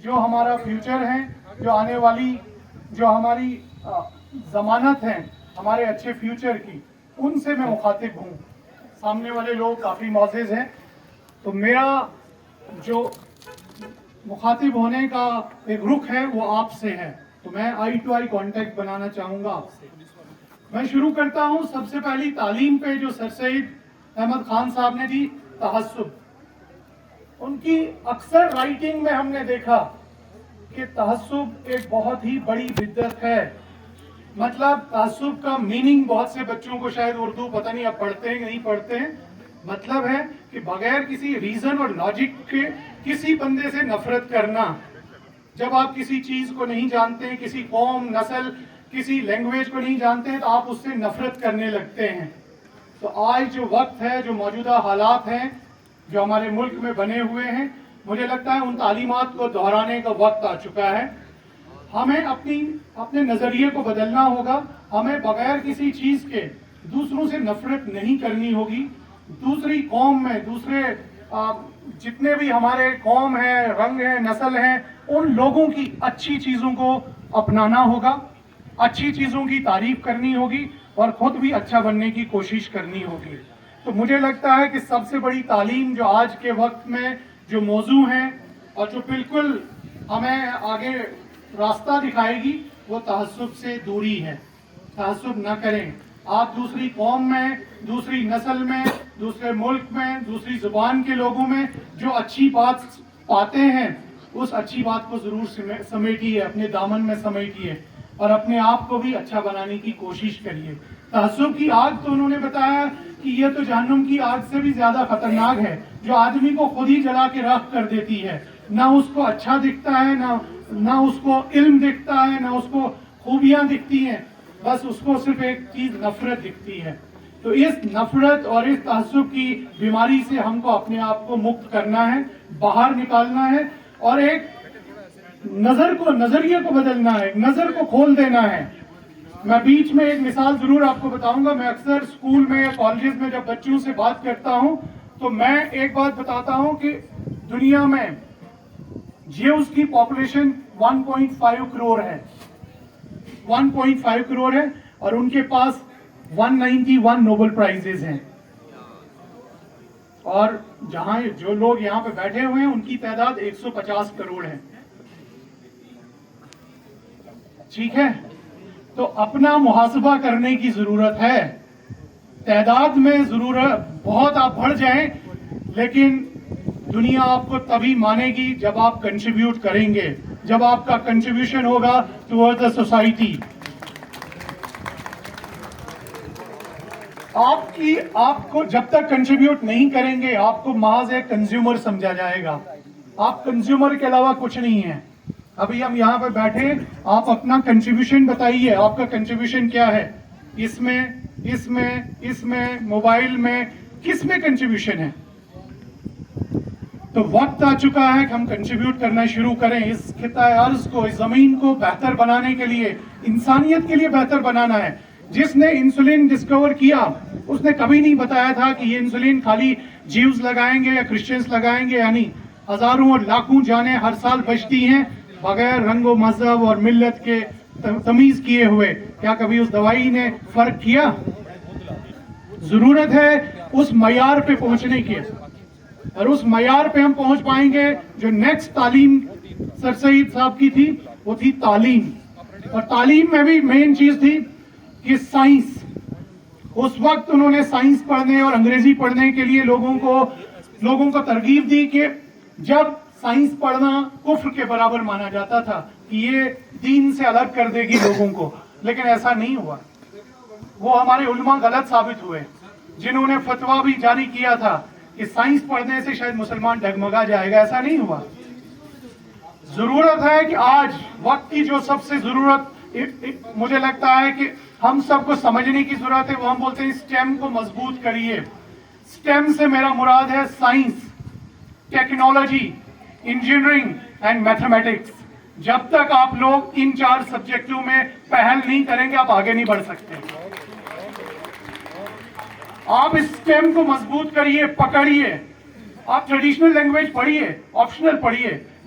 جو ہمارا فیوچر ہے، جو آنے والی جو ہماری ضمانت ہیں ہمارے اچھے فیوچر کی، ان سے میں مخاطب ہوں. سامنے والے لوگ کافی معزز ہیں، تو میرا جو مخاطب ہونے کا ایک رخ ہے وہ آپ سے ہے. تو میں آئی ٹو آئی کانٹیکٹ بنانا چاہوں گا آپ سے. میں شروع کرتا ہوں سب سے پہلی تعلیم پہ جو سر سید احمد خان صاحب نے دی، تحسب. ان کی اکثر رائٹنگ میں ہم نے دیکھا کہ تحسب ایک بہت ہی بڑی بدعت ہے. مطلب تعصب کا میننگ بہت سے بچوں کو شاید اردو پتہ نہیں اب پڑھتے ہیں کہ نہیں پڑھتے ہیں. مطلب ہے کہ بغیر کسی ریزن اور لاجک کے کسی بندے سے نفرت کرنا. جب آپ کسی چیز کو نہیں جانتے ہیں، کسی قوم، نسل، کسی لینگویج کو نہیں جانتے ہیں، تو آپ اس سے نفرت کرنے لگتے ہیں. تو آج جو وقت ہے، جو موجودہ حالات ہیں جو ہمارے ملک میں بنے ہوئے ہیں، مجھے لگتا ہے ان تعلیمات کو دہرانے کا وقت آ چکا ہے. ہمیں اپنے نظریے کو بدلنا ہوگا. ہمیں بغیر کسی چیز کے دوسروں سے نفرت نہیں کرنی ہوگی. دوسری قوم میں، دوسرے جتنے بھی ہمارے قوم ہیں، رنگ ہیں، نسل ہیں، ان لوگوں کی اچھی چیزوں کو اپنانا ہوگا، اچھی چیزوں کی تعریف کرنی ہوگی اور خود بھی اچھا بننے کی کوشش کرنی ہوگی. تو مجھے لگتا ہے کہ سب سے بڑی تعلیم جو آج کے وقت میں جو موضوع ہیں اور جو بالکل ہمیں آگے راستہ دکھائے گی، وہ تعصب سے دوری ہے. تعصب نہ کریں. آپ دوسری قوم میں، دوسری نسل میں، دوسرے ملک میں، دوسری زبان کے لوگوں میں جو اچھی بات پاتے ہیں، اس اچھی بات کو ضرور سمیٹیے، اپنے دامن میں سمیٹیے اور اپنے آپ کو بھی اچھا بنانے کی کوشش کریے. تعصب کی آگ تو انہوں نے بتایا کہ یہ تو جہنم کی آگ سے بھی زیادہ خطرناک ہے، جو آدمی کو خود ہی جلا کے راکھ کر دیتی ہے. نہ اس کو اچھا دکھتا ہے، نہ اس کو علم دکھتا ہے، نہ اس کو خوبیاں دکھتی ہیں، بس اس کو صرف ایک چیز نفرت دکھتی ہے. تو اس نفرت اور اس تعصب کی بیماری سے ہم کو اپنے آپ کو مکت کرنا ہے، باہر نکالنا ہے اور ایک نظریے کو بدلنا ہے، نظر کو کھول دینا ہے. میں بیچ میں ایک مثال ضرور آپ کو بتاؤں گا. میں اکثر اسکول میں یا کالجز میں جب بچوں سے بات کرتا ہوں تو میں ایک بات بتاتا ہوں کہ دنیا میں جیوز کی پاپولیشن 1.5 کروڑ ہے. 1.5 کروڑ ہے اور ان کے پاس 191 نوبل پرائزز ہیں. اور جہاں جو لوگ یہاں پہ بیٹھے ہوئے ہیں ان کی تعداد 150 کروڑ ہے. ٹھیک ہے؟ تو اپنا محاسبہ کرنے کی ضرورت ہے. تعداد میں ضرورت بہت آپ بڑھ جائیں، لیکن دنیا آپ کو تبھی مانے گی جب آپ کنٹریبیوٹ کریں گے، جب آپ کا کنٹریبیوشن ہوگا ٹوورڈ دا سوسائٹی. آپ کو جب تک کنٹریبیوٹ نہیں کریں گے، آپ کو محض ایک کنزیومر سمجھا جائے گا. آپ کنزیومر کے علاوہ کچھ نہیں ہیں. ابھی ہم یہاں پہ بیٹھے، آپ اپنا کنٹریبیوشن بتائیے. آپ کا کنٹریبیوشن کیا ہے؟ اس میں موبائل میں کس میں کنٹریبیوشن ہے؟ تو وقت آ چکا ہے کہ ہم کنٹریبیوٹ کرنا شروع کریں. اس خطہ ارض کو، اس زمین کو بہتر بنانے کے لیے، انسانیت کے لیے بہتر بنانا ہے. جس نے انسولین ڈسکور کیا اس نے کبھی نہیں بتایا تھا کہ یہ انسولین خالی جیوز لگائیں گے یا کرسچنز لگائیں گے. یعنی ہزاروں اور لاکھوں جانیں ہر سال بچتی ہیں بغیر رنگ و مذہب اور ملت کے تمیز کیے ہوئے. کیا کبھی اس دوائی نے فرق کیا؟ ضرورت ہے اس معیار پہ پہنچنے کی، اور اس معیار پہ ہم پہنچ پائیں گے. جو نیکسٹ تعلیم سر سید صاحب کی تھی وہ تھی تعلیم. اور تعلیم میں بھی مین چیز تھی کہ سائنس. اس وقت انہوں نے سائنس پڑھنے اور انگریزی پڑھنے کے لیے لوگوں کو ترغیب دی کہ جب سائنس پڑھنا کفر کے برابر مانا جاتا تھا کہ یہ دین سے الگ کر دے گی لوگوں کو، لیکن ایسا نہیں ہوا. وہ ہمارے علماء غلط ثابت ہوئے جنہوں نے فتویٰ بھی جاری کیا تھا کہ سائنس پڑھنے سے شاید مسلمان ڈگمگا جائے گا. ایسا نہیں ہوا. ضرورت ہے کہ آج وقت کی جو سب سے ضرورت مجھے لگتا ہے کہ ہم سب کو سمجھنے کی ضرورت ہے، وہ ہم بولتے ہیں سٹیم کو مضبوط کریے. سٹیم سے میرا مراد ہے science, technology, engineering and mathematics. جب تک آپ لوگ ان 4 سبجیکٹوں میں پہل نہیں کریں گے، آپ آگے نہیں بڑھ سکتے. آپ اس سٹیم کو مضبوط کریے، پکڑیے. آپ ٹریڈیشنل لینگویج پڑھیے، آپشنل پڑھیے،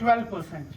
12%,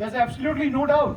there's absolutely no doubt,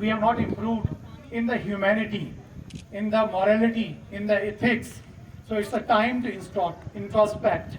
we have not improved in the humanity, in the morality, in the ethics. So it's a time to introspect.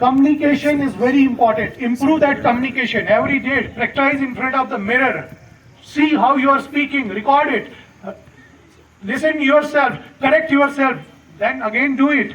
Communication is very important. Improve that communication every day. Practice in front of the mirror. See how you are speaking. Record it. Listen yourself. Correct yourself. Then again do it.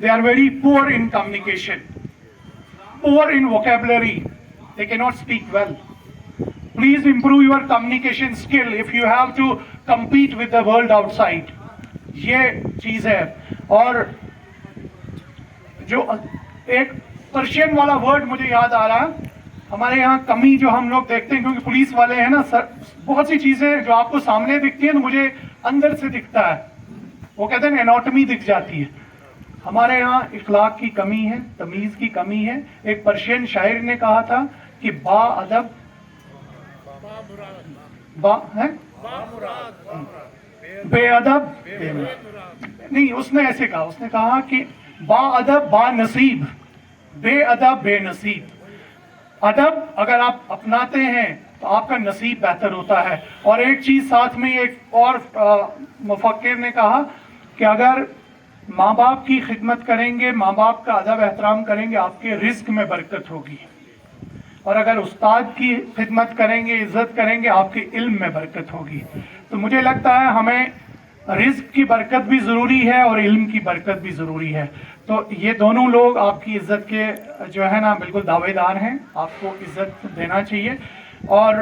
they are very poor in communication, poor in vocabulary. They cannot speak well. Please improve your communication skill if you have to compete with the world outside. یہ چیز ہے. اور جو ایک Persian والا word مجھے یاد آ رہا ہے, ہمارے یہاں کمی جو ہم لوگ دیکھتے ہیں, کیونکہ پولیس والے ہیں نا سر, بہت سی چیزیں جو آپ کو سامنے دکھتی ہیں تو مجھے اندر سے دکھتا ہے, وہ کہتے ہیں اناٹمی دکھ جاتی ہے. ہمارے یہاں اخلاق کی کمی ہے, تمیز کی کمی ہے. ایک پرشین شاعر نے کہا تھا کہ با ادب بے ادب نہیں, اس نے ایسے کہا, اس نے کہا کہ با ادب با نصیب, بے ادب بے نصیب. ادب اگر آپ اپناتے ہیں تو آپ کا نصیب بہتر ہوتا ہے. اور ایک چیز ساتھ میں ایک اور مفکر نے کہا کہ اگر ماں باپ کی خدمت کریں گے, ماں باپ کا ادب احترام کریں گے, آپ کے رزق میں برکت ہوگی. اور اگر استاد کی خدمت کریں گے, عزت کریں گے, آپ کے علم میں برکت ہوگی. تو مجھے لگتا ہے ہمیں رزق کی برکت بھی ضروری ہے اور علم کی برکت بھی ضروری ہے. تو یہ دونوں لوگ آپ کی عزت کے جو ہے نا بالکل دعوے دار ہیں, آپ کو عزت دینا چاہیے. اور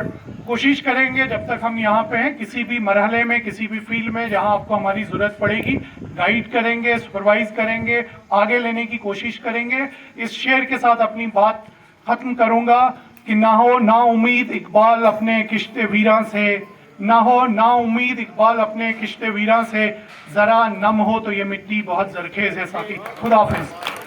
کوشش کریں گے جب تک ہم یہاں پہ ہیں, کسی بھی مرحلے میں, کسی بھی فیلڈ میں جہاں آپ کو ہماری ضرورت پڑے گی, گائیڈ کریں گے, سپروائز کریں گے, آگے لینے کی کوشش کریں گے. اس شعر کے ساتھ اپنی بات ختم کروں گا کہ نہ ہو نا امید اقبال اپنے کشت ویراں سے, نہ ہو نا امید اقبال اپنے کشت ویراں سے, ذرا نم ہو تو یہ مٹی بہت زرخیز ہے. ساتھی خدا حافظ.